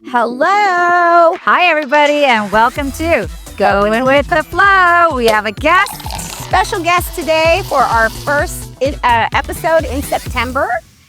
Hello. Hi, everybody, and welcome to Going with the Flow. We have a Special guest today for our first episode in September,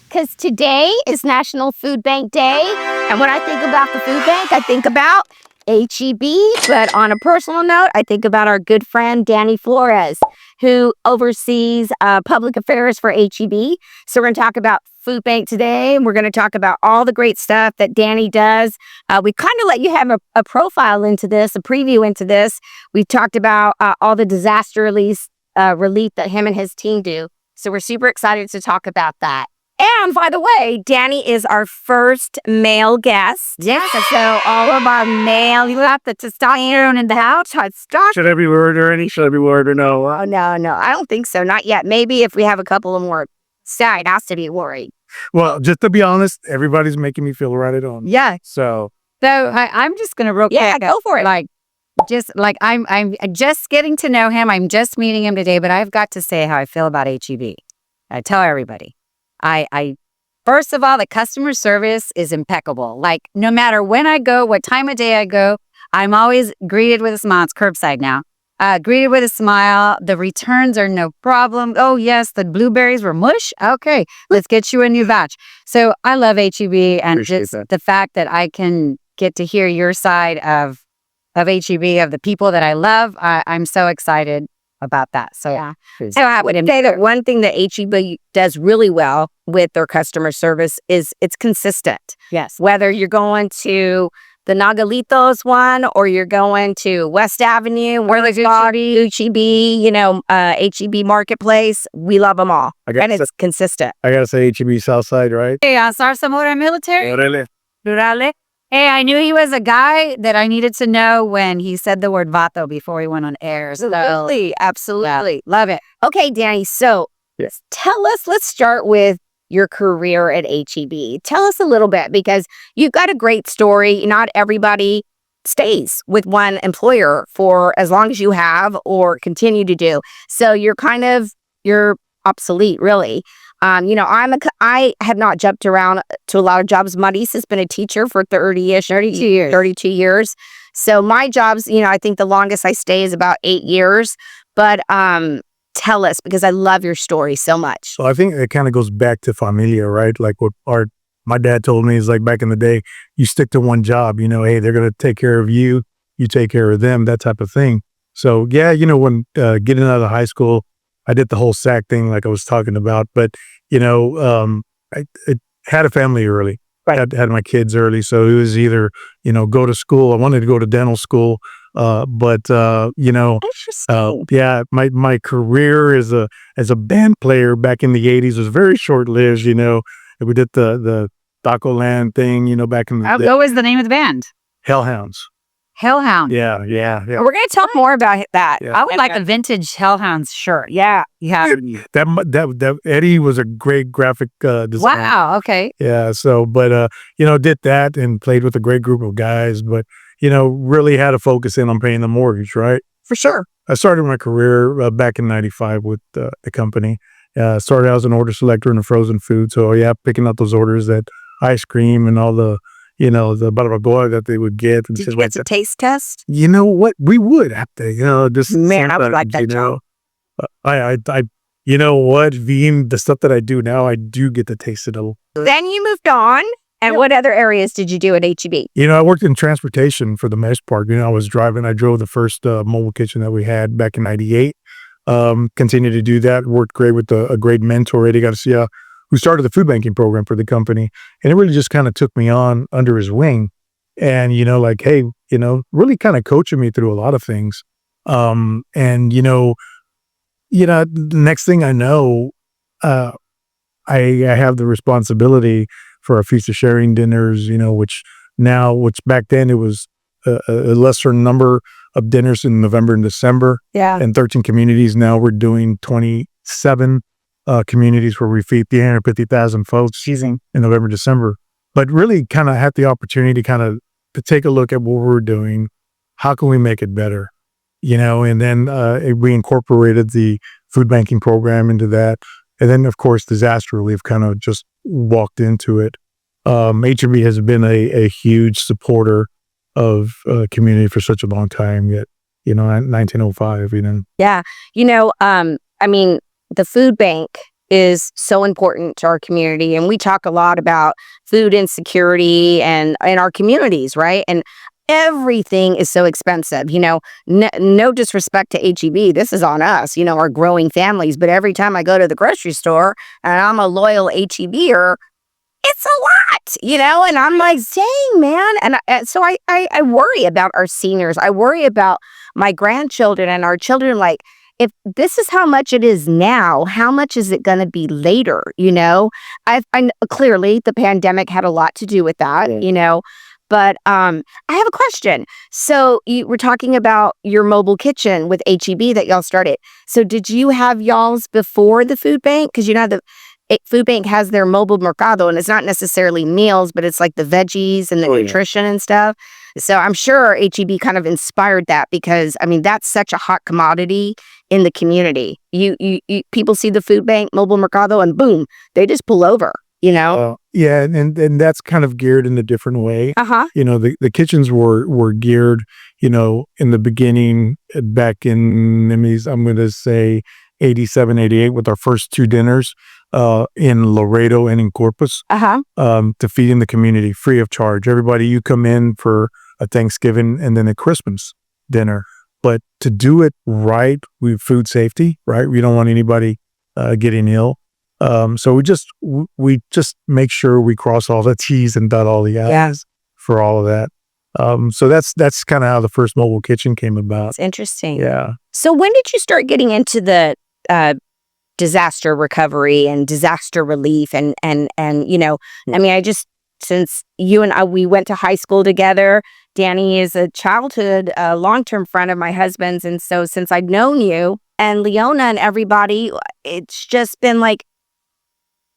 because today is National Food Bank Day. And when I think about the food bank, I think about HEB. But on a personal note, I think about our good friend, Danny Flores, who oversees public affairs for HEB. So we're going to talk about food bank today, and we're going to talk about all the great stuff that Danny does. We kind of let you have a profile into this, a preview into this. We talked about all the disaster relief that him and his team do. So we're super excited to talk about that. And by the way, Danny is our first male guest. Yes. So all of our male, you got the testosterone in the house. Should I be worried or any? Should I be worried or no? Oh, no, I don't think so. Not yet. Maybe if we have a couple of more side, has to be worried. Well, just to be honest, everybody's making me feel right at home. Yeah. So I'm just gonna real quick. Yeah, go for it. I'm just getting to know him. I'm just meeting him today, but I've got to say how I feel about HEB. I tell everybody. I first of all, the customer service is impeccable. Like, no matter when I go, what time of day I go, I'm always greeted with a smile. It's curbside now. Greeted with a smile. The returns are no problem. Oh, yes, the blueberries were mush. Okay, let's get you a new batch. So I love HEB, and just the fact that I can get to hear your side of HEB, of the people that I love. I'm so excited about that. So yeah. So I would say that one thing that HEB does really well with their customer service is it's consistent. yes. Whether you're going to the Nagalitos one, or you're going to West Avenue, or the HEB, HEB Marketplace, we love them all. And it's consistent. I gotta say HEB Southside, right? Hey, Zamora Military. Orale. Hey, I knew he was a guy that I needed to know when he said the word vato before he went on air. So, Absolutely. yeah, love it. Okay, Danny, so Yes. let's start with your career at HEB. Tell us a little bit, because you've got a great story. Not everybody stays with one employer for as long as you have or continue to do. So you're obsolete, really. I have not jumped around to a lot of jobs. Maurice has been a teacher for 32 years. So my jobs, I think the longest I stay is about 8 years. But tell us, because I love your story so much. So I think it kind of goes back to familia, right? Like what my dad told me is, like, back in the day, you stick to one job, hey, they're going to take care of you, you take care of them, that type of thing. So yeah, when getting out of high school, I did the whole SAC thing like I was talking about, but I had a family early. Right. Had my kids early. So it was either, go to school. I wanted to go to dental school. But Interesting. my career as a band player back in the 80s was very short-lived. We did the Taco Land thing, back in the day. What was the name of the band? Hellhounds. Hellhound. Yeah. We're going to talk more about that. Yeah. I would like a vintage Hellhounds shirt. Yeah. That Eddie was a great graphic designer. Wow. Okay. Yeah. So, but did that and played with a great group of guys, but really had to focus in on paying the mortgage, right? For sure. I started my career back in '95 with the company. Started out as an order selector in the frozen food. So yeah, picking up those orders, that ice cream and all the the barbacoa that they would get. And Did you get the taste test? You know what? We would have to, just Man, I would like that job. I being the stuff that I do now, I do get to taste it a little. Then you moved on. And what other areas did you do at HEB? I worked in transportation for the most part. I drove the first mobile kitchen that we had back in '98. Continued to do that. Worked great with a great mentor, Eddie Garcia, who started the food banking program for the company. And it really just kind of took me on under his wing. And, hey, really kind of coaching me through a lot of things. The next thing I know, I have the responsibility for our feast of sharing dinners, which back then it was a lesser number of dinners in November and December. Yeah. And 13 communities. Now we're doing 27 communities where we feed 350,000 folks in November, December. But really kind of had the opportunity to take a look at what we're doing. How can we make it better? And then we incorporated the food banking program into that. And then, of course, disaster relief kind of just walked into it. HEB has been a huge supporter of community for such a long time. Yet, 1905. Yeah. I mean, the food bank is so important to our community. And we talk a lot about food insecurity and in our communities, right? And everything is so expensive. No disrespect to HEB. This is on us, our growing families. But every time I go to the grocery store and I'm a loyal HEBer, it's a lot, and I'm like, dang, man. And so I worry about our seniors. I worry about my grandchildren and our children. Like, if this is how much it is now, how much is it going to be later? I clearly the pandemic had a lot to do with that, But I have a question. So you were talking about your mobile kitchen with HEB that y'all started. So did you have y'all's before the food bank? Because the food bank has their mobile mercado, and it's not necessarily meals, but it's like the veggies and the nutrition and stuff. So I'm sure HEB kind of inspired that because, that's such a hot commodity in the community. You people see the food bank, mobile mercado, and boom, they just pull over. Yeah, and that's kind of geared in a different way. Uh-huh. The kitchens were geared, in the beginning back in, I'm going to say 87, 88 with our first 2 dinners in Laredo and in Corpus Uh-huh. To feed in the community free of charge. Everybody, you come in for a Thanksgiving and then a Christmas dinner. But to do it right with food safety, right? We don't want anybody getting ill. So we just make sure we cross all the T's and dot all the I's for all of that. So that's kind of how the first mobile kitchen came about. It's interesting. Yeah. So when did you start getting into the disaster recovery and disaster relief and since you and I, we went to high school together. Danny is a childhood long-term friend of my husband's, and so since I've known you and Leona and everybody, it's just been like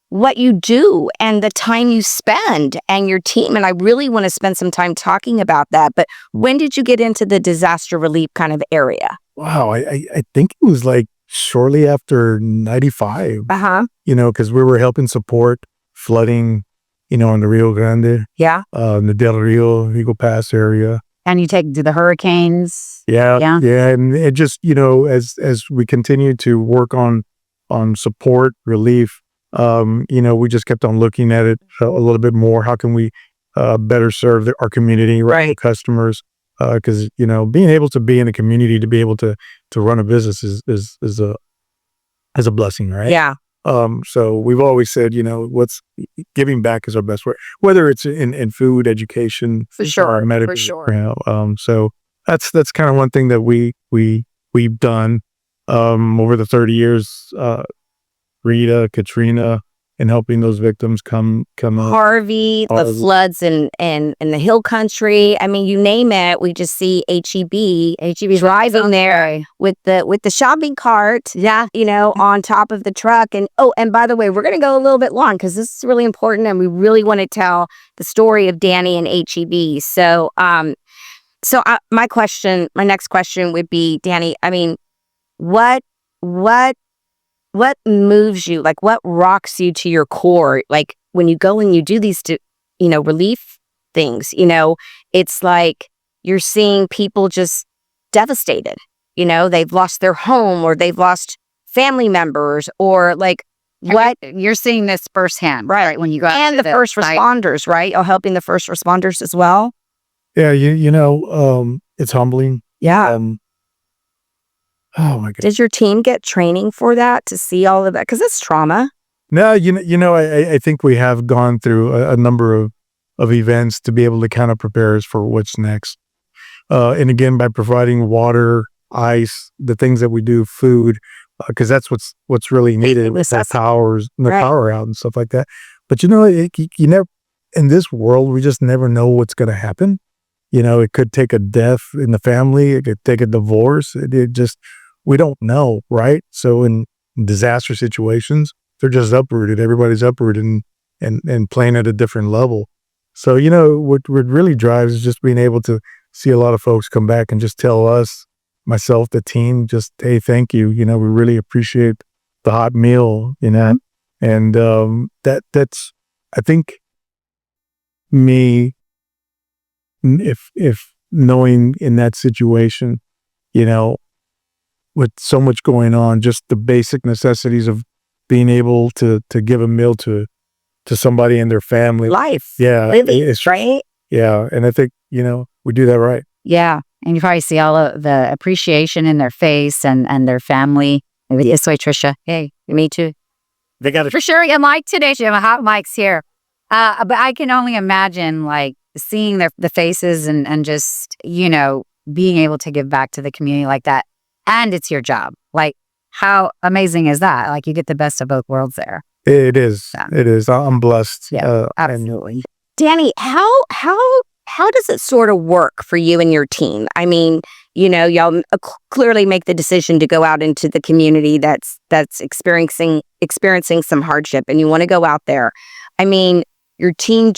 what you do and the time you spend and your team. And I really want to spend some time talking about that. But when did you get into the disaster relief kind of area? Wow. I think it was like shortly after 95, Uh-huh. because we were helping support flooding, in the Rio Grande, Yeah. the Del Rio, Eagle Pass area. And you take to the hurricanes. Yeah. Yeah. Yeah. And it just, as we continue to work on support, relief, we just kept on looking at it a little bit more. How can we better serve our community, right? Customers? Because being able to be in a community, to be able to run a business is a blessing, right? Yeah. So we've always said, what's giving back is our best way, whether it's in food, education, For sure. medical, For sure. so that's kind of one thing that we've done over the 30 years. Rita, Katrina, and helping those victims come up. Harvey, the floods in the hill country. You name it. We just see HEB driving there with the shopping cart. Yeah, on top of the truck. And by the way, we're gonna go a little bit long because this is really important, and we really want to tell the story of Danny and HEB. So, my next question would be, Danny. What moves you? Like, what rocks you to your core? Like, when you go and you do these, relief things, it's like you're seeing people just devastated. They've lost their home or they've lost family members or like what You're seeing this firsthand, right? When you go out and to the first site. responders, right? Or helping the first responders as well. Yeah, it's humbling. Yeah. Oh my God. Did your team get training for that to see all of that? Because it's trauma. No, I think we have gone through a number of events to be able to kind of prepare us for what's next. And again, by providing water, ice, the things that we do, food, because that's what's really needed with the towers and the power out and stuff like that. But you never, in this world, we just never know what's going to happen. It could take a death in the family. It could take a divorce. We don't know, right? So in disaster situations, they're just uprooted. Everybody's uprooted and playing at a different level. So, what really drives is just being able to see a lot of folks come back and just tell us, myself, the team, just, hey, thank you. We really appreciate the hot meal, and that's, I think me, if knowing in that situation, you know, with so much going on, just the basic necessities of being able to give a meal to somebody in their family. Life. Yeah. Living, right? Yeah. And I think, we do that right. Yeah. And you probably see all of the appreciation in their face and their family. Maybe this way, Trisha. Hey, me too. They got For sure. And like today, she have a hot mics here. But I can only imagine like seeing the faces and just, being able to give back to the community like that. And it's your job. Like, how amazing is that? Like, you get the best of both worlds there. It is. Yeah. It is. I'm blessed. Yeah, absolutely. Danny, how does it sort of work for you and your team? I mean, y'all clearly make the decision to go out into the community that's experiencing some hardship, and you want to go out there. I mean, your team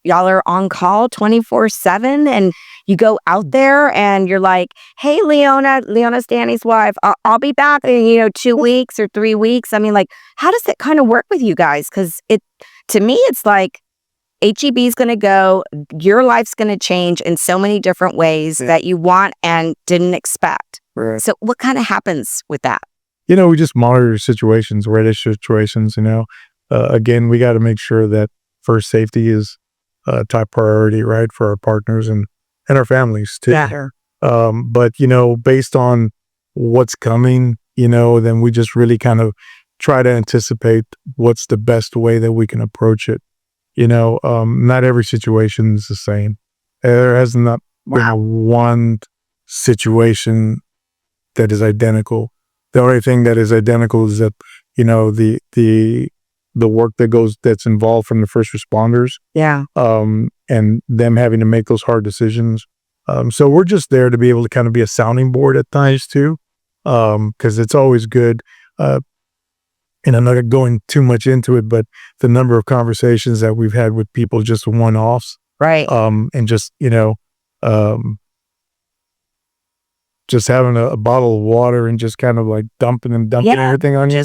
y'all are on call 24/7, and you go out there and you're like, hey, Leona's Danny's wife. I'll be back in 2 weeks or 3 weeks. I mean, like, how does it kind of work with you guys? Because to me, it's like HEB is going to go, your life's going to change in so many different ways that you want and didn't expect. Right. So what kind of happens with that? We just monitor situations, reddish situations, again, we got to make sure that first safety is top priority, right, for our partners and our families too. Yeah. But based on what's coming, then we just really kind of try to anticipate what's the best way that we can approach it. Not every situation is the same. There has not been one situation that is identical. The only thing that is identical is that, the work that's involved from the first responders. Yeah. And them having to make those hard decisions. So we're just there to be able to kind of be a sounding board at times too. Because it's always good. And I'm not going too much into it, but the number of conversations that we've had with people, just one-offs. Right. And just, just having a bottle of water and just kind of like dumping everything on you.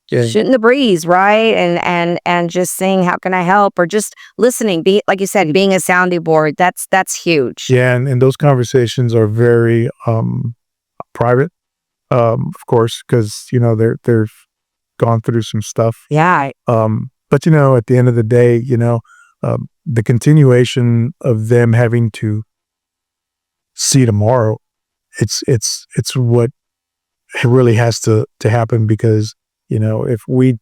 Just shooting the breeze, right? And just saying, how can I help? Or just listening, like you said, being a sounding board. That's huge. Yeah. And those conversations are very private, of course, because, they're gone through some stuff. Yeah. But at the end of the day, the continuation of them having to see tomorrow, it's what really has to happen, because if we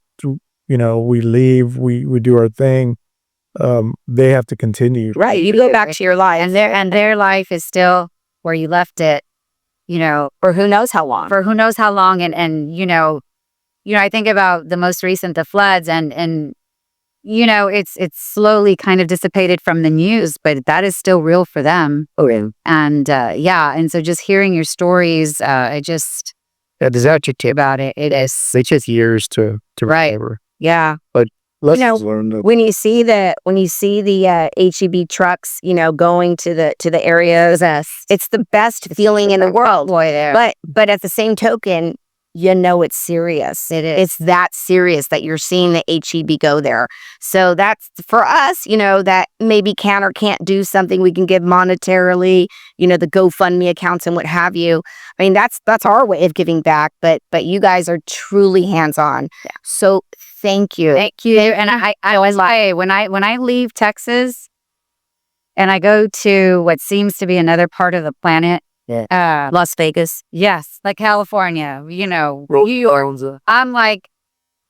leave, we do our thing, they have to continue. Right. You go back to your life, and their life is still where you left it, for who knows how long. And I think about the most recent, the floods, and it's slowly kind of dissipated from the news, but that is still real for them. Oh, yeah. And and so just hearing your stories, about it. It is. They took years to Right. recover. Yeah. But lessons learned. When you see the HEB trucks, going to the areas, it's the best feeling in the world. Boy, there. But at the same token, it's serious. It is. It's that serious that you're seeing the HEB go there. So that's for us, that maybe can or can't do something we can give monetarily, the GoFundMe accounts and what have you. I mean, that's our way of giving back, but you guys are truly hands-on. Yeah. So thank you. Thank you. And I always say, when I leave Texas and I go to what seems to be another part of the planet, Las Vegas. yes, like California, New York, I'm like,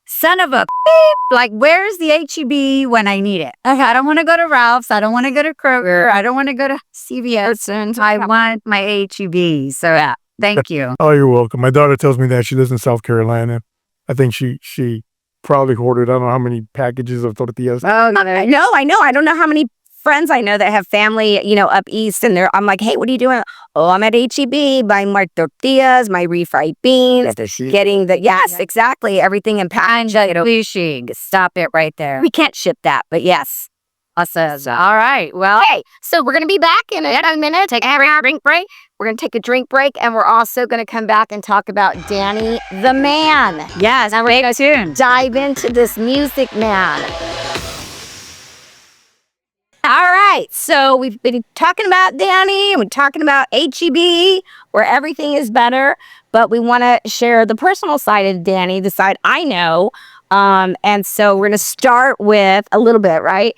son of a beep, like, where's the HEB when I need it? I don't want to go to Ralph's. I don't want to go to Kroger. I don't want to go to CVS. I want my HEB. So thank you. Oh, you're welcome. My daughter tells me that she lives in South Carolina. I think she probably ordered, I don't know how many packages of tortillas. Oh, I know. I don't know how many friends I know that have family, up east, and I'm like, hey, what are you doing? Oh, I'm at HEB buying my tortillas, my refried beans, getting exactly, everything in package. Fishing. Stop it right there. We can't ship that, but yes. Says, all right. Well, hey, so we're going to be back in a minute. Take a drink break. We're going to take a drink break, and we're also going to come back and talk about Danny the Man. yes, I'm ready soon. Dive into this music man. All right. So we've been talking about Danny and we're talking about HEB, where everything is better. But we want to share the personal side of Danny, the side I know. And so we're going to start with a little bit, right?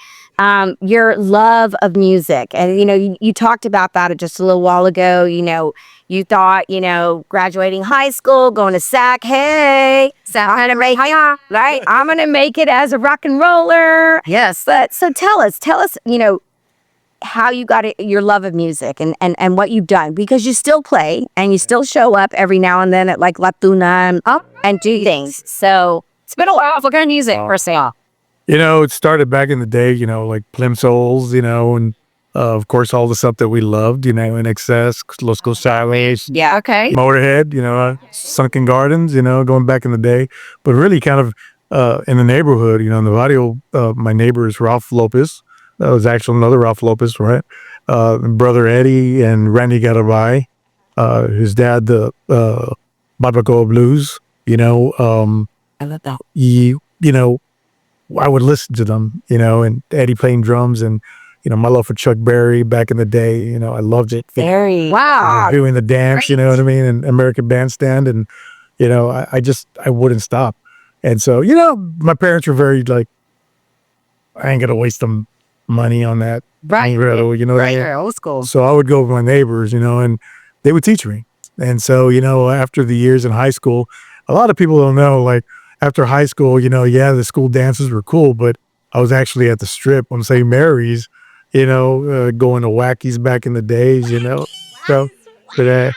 Your love of music. And, you talked about that just a little while ago. You thought, graduating high school, going to SAC, hey, right? I'm going to make it as a rock and roller. Yes. But so tell us, how you got your love of music and what you've done, because you still play and you still show up every now and then at like La Tuna and do things. So it's been a while. What kind of music, first of all? It started back in the day, like Plimsolls, and of course all the stuff that we loved, In Excess, Los Gonzales, Yeah. Okay. Motorhead, Sunken Gardens, going back in the day. But really kind of in the neighborhood, in the barrio, my neighbor is Ralph Lopez. That was actually another Ralph Lopez, right? Brother Eddie and Randy Garabay. His dad, the Barbacoa Blues, I love that. I would listen to them, and Eddie playing drums and, my love for Chuck Berry back in the day, I loved it. Very. Wow. Doing the dance, you know what I mean? And American Bandstand. And, I wouldn't stop. And so, my parents were very like, I ain't going to waste them money on that. Right. Right. Old school. So I would go with my neighbors, and they would teach me. And so, after the years in high school, a lot of people don't know, like after high school, the school dances were cool, but I was actually at the Strip on St. Mary's, going to Wackies back in the days, So, but,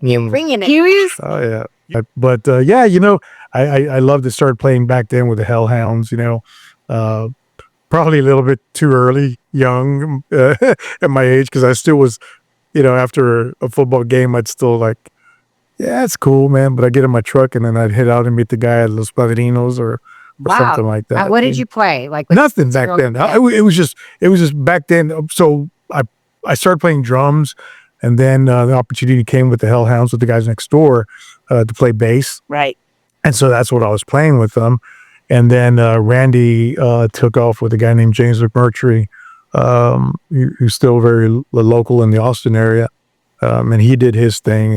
Bringing it. Huey's? oh yeah. But, I loved to start playing back then with the Hellhounds, probably a little bit too early, young at my age, because I still was, after a football game, I'd still like, yeah, it's cool, man. But I get in my truck and then I'd head out and meet the guy at Los Padrinos or something like that. What did you play? Like Nothing back then. It was just back then. So I started playing drums, and then the opportunity came with the Hellhounds with the guys next door to play bass. Right. And so that's what I was playing with them. And then Randy took off with a guy named James McMurtry, who's still very local in the Austin area. And he did his thing.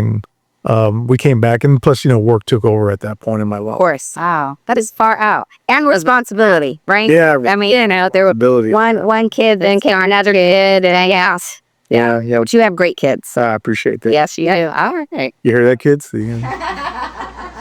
And we came back. And plus, work took over at that point in my life. Of course. Wow. That is far out. And responsibility, right? Yeah. I mean, there were one kid, then came another kid, and yes. Yeah. But you have great kids. I appreciate that. Yes, you do. All right. You hear that, kids?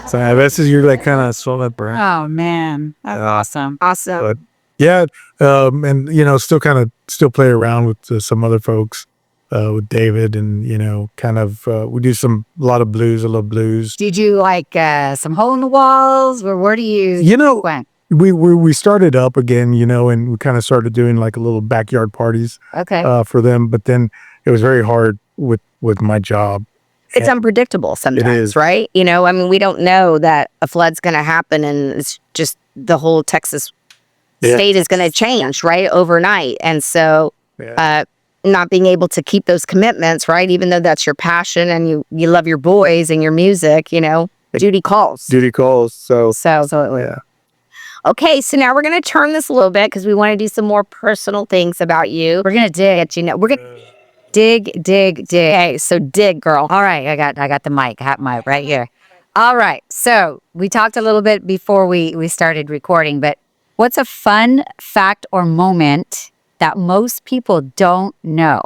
So this is your like kind of solid brand. Oh man, that's awesome. Awesome. But yeah, and still play around with some other folks, with David, and we do a lot of blues. I love blues. Did you like some hole in the walls, or where do you? Went? We started up again, and we kind of started doing like a little backyard parties. Okay. For them, but then it was very hard with my job. It's unpredictable sometimes, It is. right? We don't know that a flood's going to happen and it's just the whole Texas state is going to change, right, overnight. And so not being able to keep those commitments, right, even though that's your passion and you love your boys and your music, duty calls. Duty calls. So Yeah. Okay, so now we're going to turn this a little bit because we want to do some more personal things about you. We're going to dig, we're going to dig. Okay, so dig, girl. All right, I got the mic. I have my right here. All right, so we talked a little bit before we started recording, but what's a fun fact or moment that most people don't know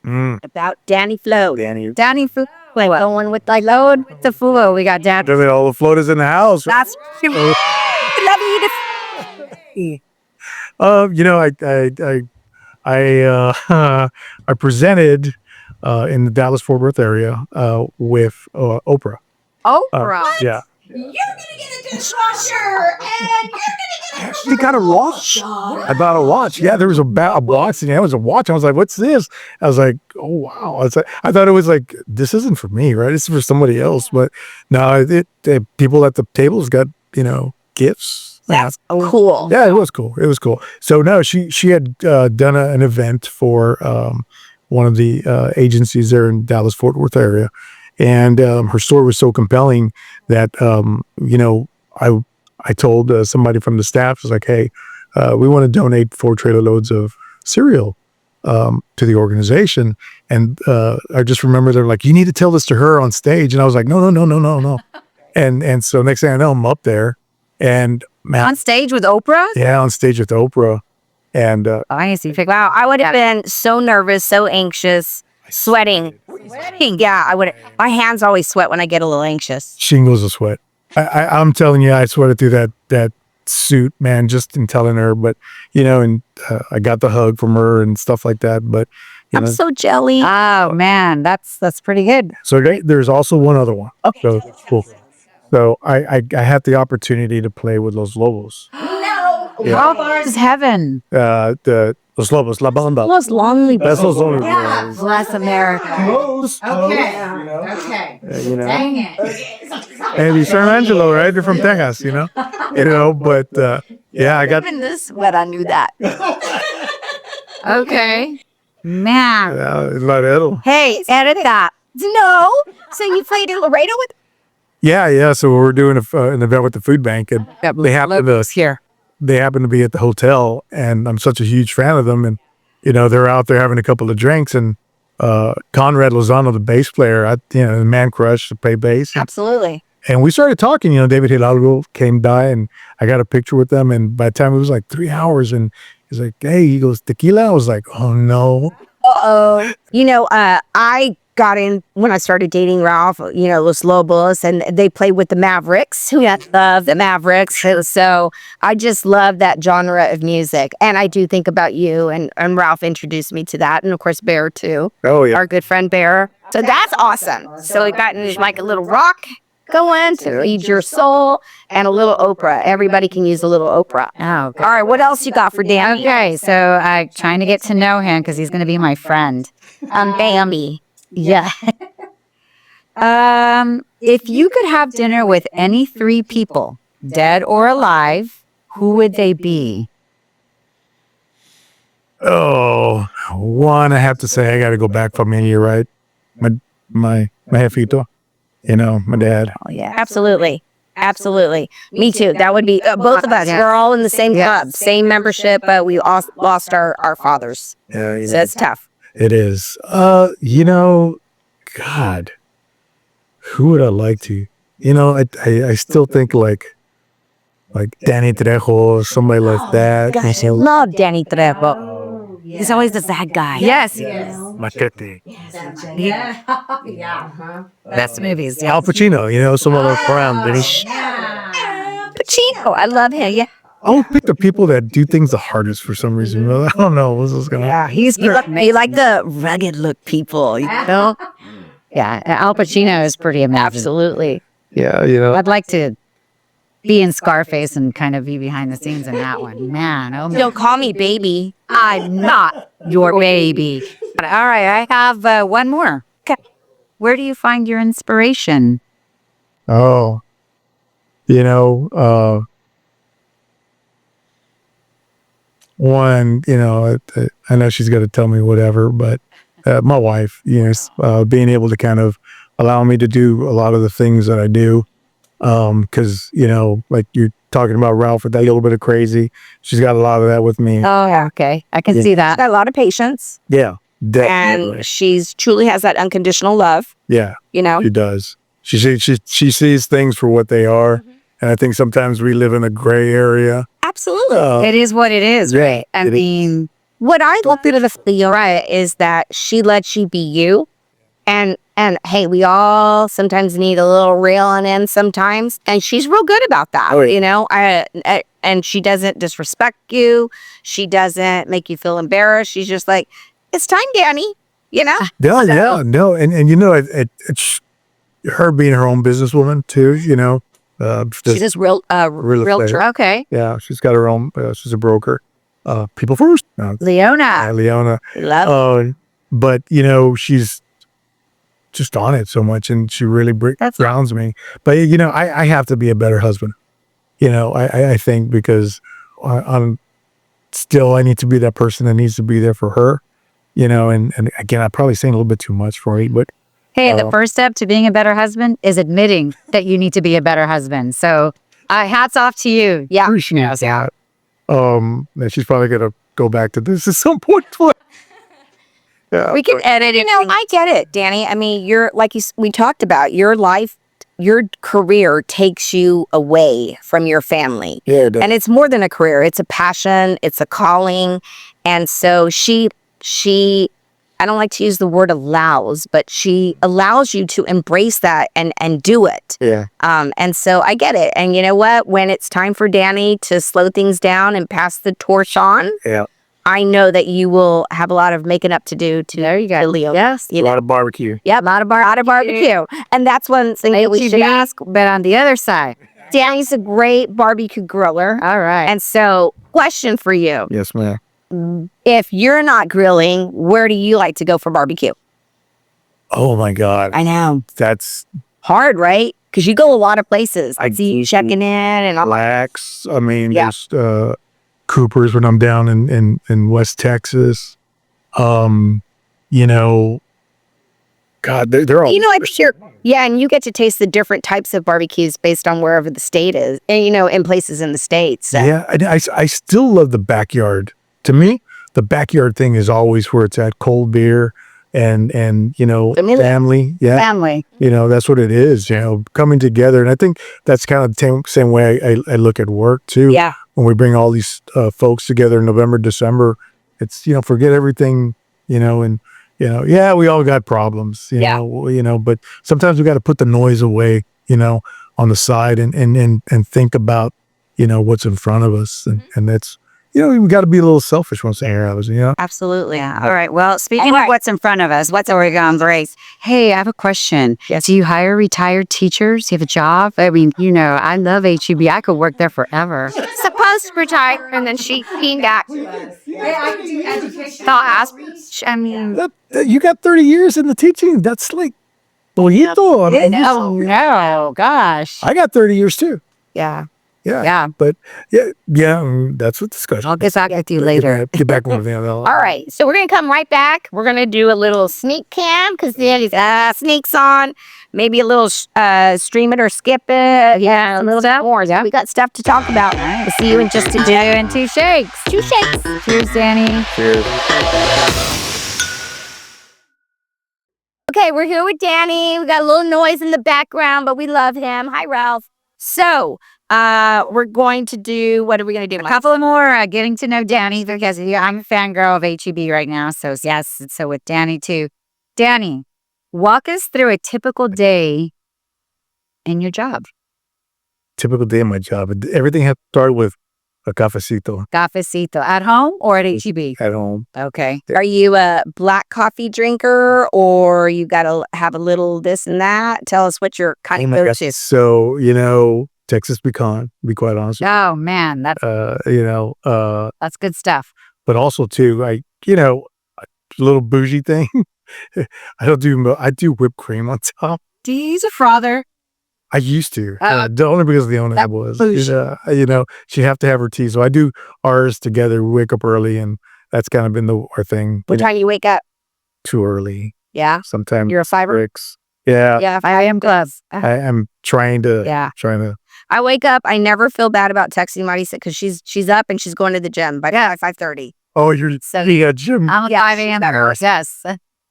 About Danny Flores. Danny Flores. Going with the load with the Fulo. We got Danny. all the floaters in the house. That's love you. I presented in the Dallas-Fort Worth area with Oprah. Oprah. Yeah. You're gonna get a dishwasher, and you're gonna get She got a watch. I bought a watch. Yeah, there was a box, and it was a watch. I was like, "What's this?" I was like, "Oh wow!" I thought it was like, "This isn't for me, right? This is for somebody else." But no, people at the tables got gifts. That's cool. Yeah, it was cool. It was cool. So no, she had done an event for one of the agencies there in Dallas-Fort Worth area, and her story was so compelling that I told somebody from the staff, I was like, "Hey, we want to donate 4 trailer loads of cereal to the organization. And I just remember they're like, you need to tell this to her on stage. And I was like, no. And so next thing I know, I'm up there and On stage with Oprah? yeah, on stage with Oprah. And I see. Wow, I would have been so nervous, so anxious, sweating. Yeah, I would. My hands always sweat when I get a little anxious. shingles of sweat. I'm telling you, I sweated through that suit, man, just in telling her. But and I got the hug from her and stuff like that. But I'm so jelly. Oh, man. That's pretty good. so there's also one other one. So cool. So I had the opportunity to play with Los Lobos. How far is heaven? The Los Lobos, La Banda. Most lonely. That's Los Lobos. Bless America. Okay. Dang it. And you San Angelo, right? They're from Texas, But yeah, I got This, but I knew that. Okay. Man. Laredo. Hey, edit that. No. So you played in Laredo with? Yeah. So we're doing an event with the food bank, and they happen to here. they happen to be at the hotel, and I'm such a huge fan of them, and they're out there having a couple of drinks, and Conrad Lozano, the bass player, the man crush to play bass, Absolutely. and we started talking. David Hidalgo came by, and I got a picture with them, and by the time it was like 3 hours, and he's like, "Hey," he goes, "Tequila?" I was like, "Oh no." Uh-oh. I got in when I started dating Ralph, Los Lobos, and they played with the Mavericks, who love the Mavericks. So I just love that genre of music. And I do think about you, and Ralph introduced me to that. And of course, Bear, too. Oh yeah. Our good friend Bear. So that's awesome. So we got like a little rock going to feed your soul and a little Oprah. Everybody can use a little Oprah. Oh, okay. All right, what else you got for Danny? Okay, so I'm trying to get to know him because he's going to be my friend. Bambi. Yeah. If you could have dinner with any 3 people, dead or alive, who would they be? Oh, one, I have to say, I got to go back for me. You're right. My jefito, my dad. Oh, yeah, absolutely. Absolutely. Me too. That would be both of us. Yeah. We're all in the same club, same membership, but we all lost our fathers. Yeah, So it's tough. it is. God, who would I like to? I still think like Danny Trejo, somebody like that. Gosh, I love Danny Trejo. He's always the bad guy. Yes. Machete. Yeah. Best movies. Yeah. Al Pacino, some other friend. Pacino. I love him. Yeah. I'll pick the people that do things the hardest for some reason. I don't know what's going to happen. He's You like the rugged look people, Yeah, Al Pacino is pretty amazing. Absolutely. Yeah, I'd like to be in Scarface and kind of be behind the scenes in that one. Man, oh, Don't call me baby. I'm not your baby. All right, I have one more. Okay. Where do you find your inspiration? Oh, one, I know she's got to tell me whatever, but my wife, being able to kind of allow me to do a lot of the things that I do. Because, like you're talking about Ralph with that little bit of crazy, she's got a lot of that with me. Oh, yeah. Okay. I can see that. Got a lot of patience. Yeah, definitely. And she's truly has that unconditional love, Yeah, you know? she does. She sees things for what they are. And I think sometimes we live in a gray area. Absolutely. It is what it is, right? I mean, What I love about Fiora is that she lets you be you. And hey, we all sometimes need a little reeling in sometimes. And she's real good about that, Oh, yeah. and she doesn't disrespect you. She doesn't make you feel embarrassed. She's just like, it's time, Danny, Yeah, no. And it's her being her own businesswoman too, She does real estate. okay. Yeah, she's got her own, she's a broker. People first. Leona. Leona. love. But, she's just on it so much, and she really grounds me. But, I have to be a better husband. I think because I need to be that person that needs to be there for her, and again, I'm probably saying a little bit too much for me, but Hey, the first step to being a better husband is admitting that you need to be a better husband. So hats off to you. Yeah. appreciate that. She's probably going to go back to this at some point. Yeah, We can edit it. I get it, Danny. I mean, you're like we talked about your life, your career takes you away from your family. Yeah, it does. And it's more than a career. It's a passion. It's a calling. And so she, I don't like to use the word allows, but she allows you to embrace that and do it. Yeah. And so I get it. And you know what? When it's time for Danny to slow things down and pass the torch on, Yeah. I know that you will have a lot of making up to do to There you go. Leo. Yes. A lot of barbecue. Yep, a lot of barbecue. And that's one thing that we should ask. But on the other side. Danny's a great barbecue griller. All right. And so, question for you. Yes, ma'am. If you're not grilling, where do you like to go for barbecue? Oh my God. I know. That's Hard, right? Because you go a lot of places. I See you checking in and all. Lax. I mean, Yeah. there's Cooper's when I'm down in West Texas. You know, God, they're all. You know, I'm sure. Yeah, and you get to taste the different types of barbecues based on wherever the state is, and in places in the states. So. Yeah, I still love the backyard. To me, the backyard thing is always where it's at. Cold beer and Familiar. family. Yeah, Family. that's what it is. Coming together, and I think that's kind of the same way I look at work too. Yeah. When we bring all these folks together in November, December, it's forget everything. And yeah, we all got problems. But sometimes we got to put the noise away. On the side and think about what's in front of us, and that's. We got to be a little selfish once in a while, Absolutely. Yeah. All right. Well, speaking of what's in front of us, what's Oregon's race? Hey, I have a question. Yes. Do you hire retired teachers? Do you have a job? I mean, I love HEB. I could work there forever. Supposed to retire, and then she came back. Hey, I can do education. I mean, You got 30 years in the teaching. That's like, bonito. I mean, oh no, gosh. I got 30 years too. Yeah. Yeah. But that's what discussion. I'll get back with you later. Get back with me. All right. So we're going to come right back. We're going to do a little sneak cam because Danny's sneaks on. Maybe a little stream it or skip it. Yeah, a little bit more. Yeah. We got stuff to talk about. We'll see you in just a Do and 2 shakes. 2 shakes. Cheers, Danny. Cheers. Okay, we're here with Danny. We got a little noise in the background, but we love him. Hi, Ralph. So, we're going to do, what are we going to do? A couple more getting to know Danny because I'm a fangirl of HEB right now. So, yes. So, with Danny, too. Danny, walk us through a typical day in your job. Typical day in my job. Everything has to start with a cafecito Cafecito. At home or at HEB? at home. Okay. Are you a black coffee drinker or you got to have a little this and that? Tell us what your kind of go-to. So, Texas pecan, to be quite honest. Oh, man. That's good stuff. But also too, a little bougie thing. I do whipped cream on top. Do you use a frother? I used to, only because the owner was. bougie. She have to have her tea. So I do ours together. We wake up early, and that's kind of been our thing. What time do you wake up? Too early. Yeah. Sometimes You're a fiver? 6. Yeah. Yeah. I am gloves. I'm trying to. Yeah. Trying to. I wake up. I never feel bad about texting Marty because she's up and she's going to the gym by 5:30. Oh, you're Jim. I'm 5 a.m. Yes.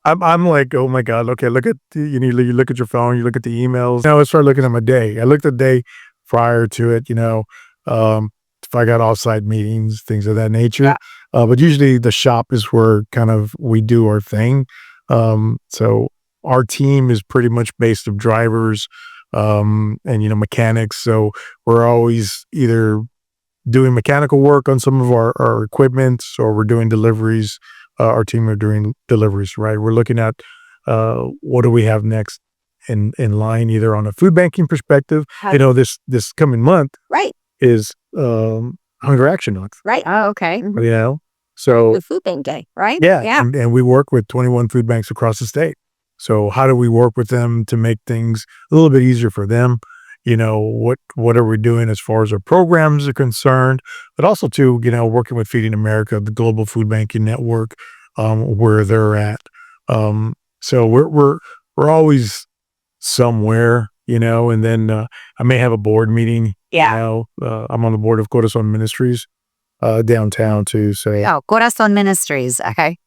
I'm like, oh my God. Okay, look at you look at your phone. You look at the emails. I start looking at my day. I looked at the day prior to it. If I got offsite meetings, things of that nature. Yeah. But usually the shop is where kind of we do our thing. So our team is pretty much based of drivers, and mechanics. So we're always either doing mechanical work on some of our equipment, or we're doing deliveries. Our team are doing deliveries, right? We're looking at what do we have next in line, either on a food banking perspective. This coming month Right. is Hunger Action Month. Right. Oh, okay. So The food bank day, right? yeah, Yeah. and we work with 21 food banks across the state. So how do we work with them to make things a little bit easier for them? What are we doing as far as our programs are concerned, but also too, working with Feeding America, the global food banking network, where they're at. So we're always somewhere, and then I may have a board meeting. Yeah. I'm on the board of Corazon Ministries. downtown too. So Oh, Corazon Ministries. Okay.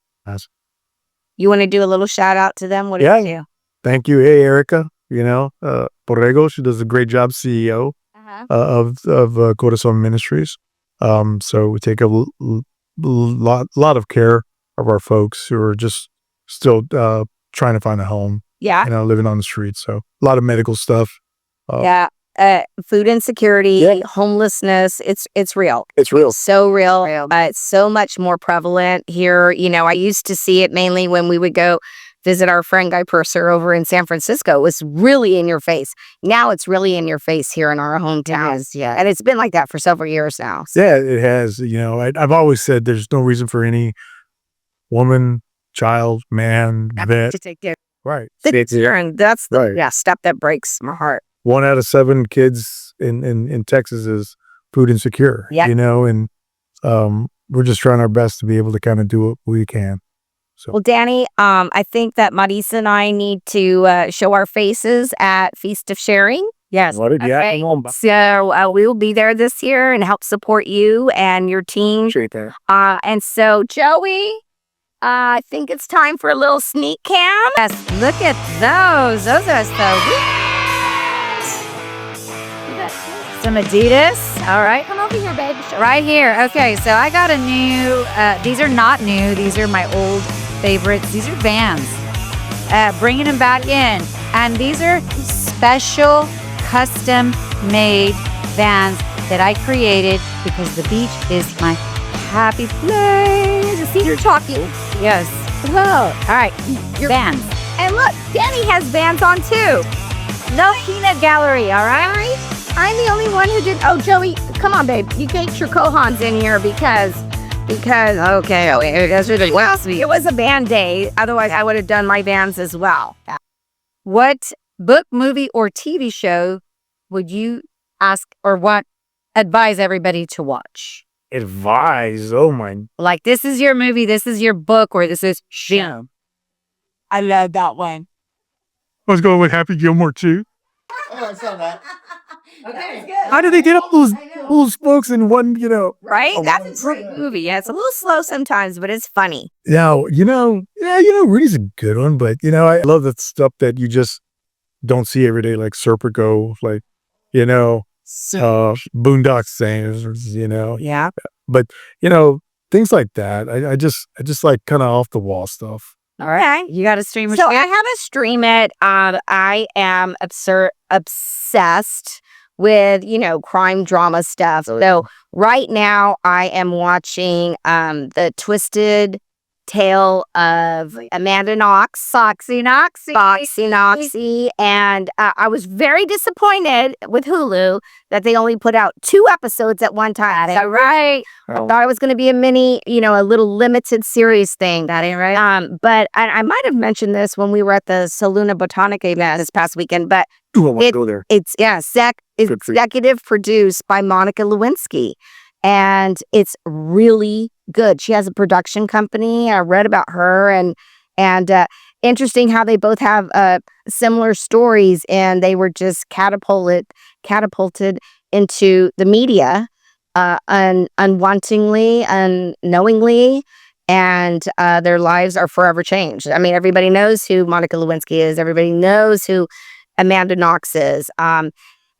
You want to do a little shout out to them? What do Yeah. you do? thank you. Hey, Erica, Borrego, she does a great job, CEO of Corazon Ministries. So we take a lot of care of our folks who are just still trying to find a home, Yeah. living on the streets. So a lot of medical stuff. Yeah. Food insecurity, homelessness, it's real. It's real. So real. It's so much more prevalent here. I used to see it mainly when we would go visit our friend Guy Purser over in San Francisco. It was really in your face. Now it's really in your face here in our hometown. Yeah. And it's been like that for several years now. Yeah, it has. I've always said there's no reason for any woman, child, man, vet. To take care. Right. And that's the Right. step that breaks my heart. 1 out of 7 kids in Texas is food insecure. Yeah. And we're just trying our best to be able to kind of do what we can. So Well, Danny, I think that Marisa and I need to show our faces at Feast of Sharing. Yes. what did you Okay. So we will be there this year and help support you and your team. there? And so, Joey, I think it's time for a little sneak cam. Yes. Look at those. Those are so some Adidas. All right. Come over here, baby. Right here. Okay, so I got a new, these are not new. These are my old favorites. These are Vans. Bringing them back in. And these are special custom made Vans that I created because the beach is my happy place. I see you're talking. Yes. Whoa. All right. Vans. And look, Danny has Vans on too. No peanut gallery, all right? I'm the only one who did. Oh, Joey, come on, babe. You get your Kohans in here because Okay, that's really well, sweet. it was a band day. Otherwise, I would have done my Vans as well. What book, movie, or TV show would you ask or advise everybody to watch? Advise. Oh my. Like, this is your movie, this is your book, or this is show. I love that one. I was going with Happy Gilmore too. Oh, I saw that. Okay. How did they get up those books in one, Right? Oh, That's a great movie. Yeah, it's a little slow sometimes, but it's funny. Now, Rudy's a good one, but I love the stuff that you just don't see every day, like Serpico, like, Boondock Saints, Yeah. but things like that. I just like kind of off the wall stuff. All right. You got to stream it. So I have a stream it. I am obsessed with, crime drama stuff. So right now I am watching the Twisted Tale of Amanda Knox. Foxy Noxie. And I was very disappointed with Hulu that they only put out 2 episodes at one time. Is that right? I thought it was going to be a mini, a little limited series thing. That ain't right. But I might have mentioned this when we were at the Saluna Botanica event this past weekend, but Ooh, I want to go there. it's executive produced by Monica Lewinsky, and it's really good. She has a production company. I read about her, and interesting how they both have similar stories, and they were just catapulted into the media unwantingly, unknowingly, and their lives are forever changed. I mean, everybody knows who Monica Lewinsky is. Everybody knows who Amanda Knox is.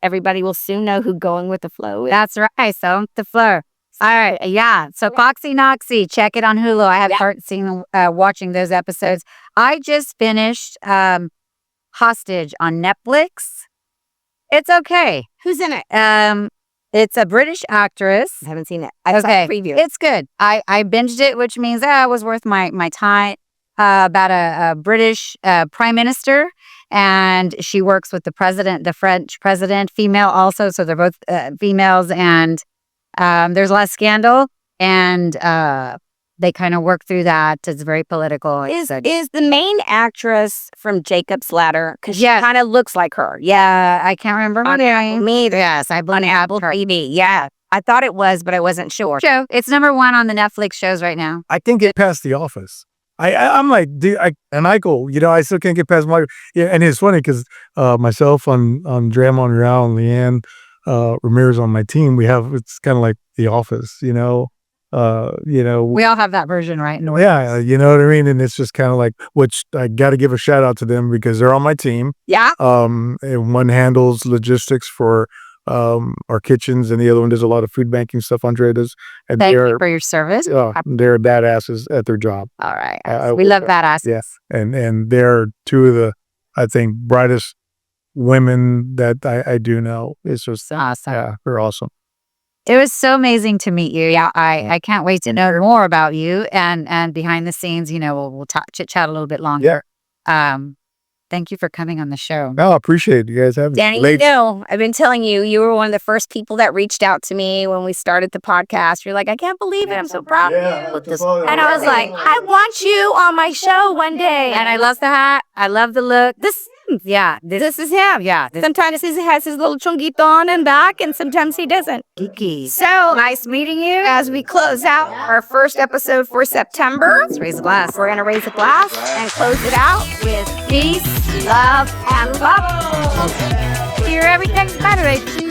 Everybody will soon know who Going with the Flow is. That's right. So the flow. All right. Yeah. So Foxy Noxie, check it on Hulu. I have started watching those episodes. I just finished Hostage on Netflix. It's okay. Who's in it? It's a British actress. I haven't seen it. I saw the preview. It's good. I binged it, which means it was worth my time. About a British prime minister, and she works with the president, the French president, female also. So they're both females, and there's a lot of scandal, and they kind of work through that. It's very political. Is the main actress from Jacob's Ladder? Because she kind of looks like her. Yeah, I can't remember her name. Me, Yes, I blame Apple TV. Yeah, I thought it was, but I wasn't sure. show. It's number 1 on the Netflix shows right now. I can't get past The Office. I'm like, dude, Michael, I still can't get past Michael. Yeah, and it's funny because myself on Drea Monreal and Leanne Ramirez on my team, it's kind of like The Office, We all have that version, right? Yeah, you know what I mean? And it's just kind of like, which I got to give a shout out to them because they're on my team. Yeah. And one handles logistics for our kitchens, and the other one does a lot of food banking stuff. Andrea does. And Thank you for your service. they're badasses at their job. All right. We love badasses. Yeah. And they're two of the, I think, brightest women that I do know. It's just awesome. Yeah, they're awesome. It was so amazing to meet you. Yeah, I can't wait to know more about you and behind the scenes. We'll chit chat a little bit longer. Yeah. Thank you for coming on the show. No, I appreciate you guys having Danny, me. I've been telling you, you were one of the first people that reached out to me when we started the podcast. You're like, I can't believe it. I'm so proud of you. And I was like, I want you on my show one day. And I love the hat. I love the look. This is him. Yeah. Sometimes he has his little chunguito on and back, and sometimes he doesn't. Geeky. So nice meeting you. As we close out our first episode for September, Let's raise a glass. we're going to raise a glass and close it out with peace, love, and love. Here, everything's better.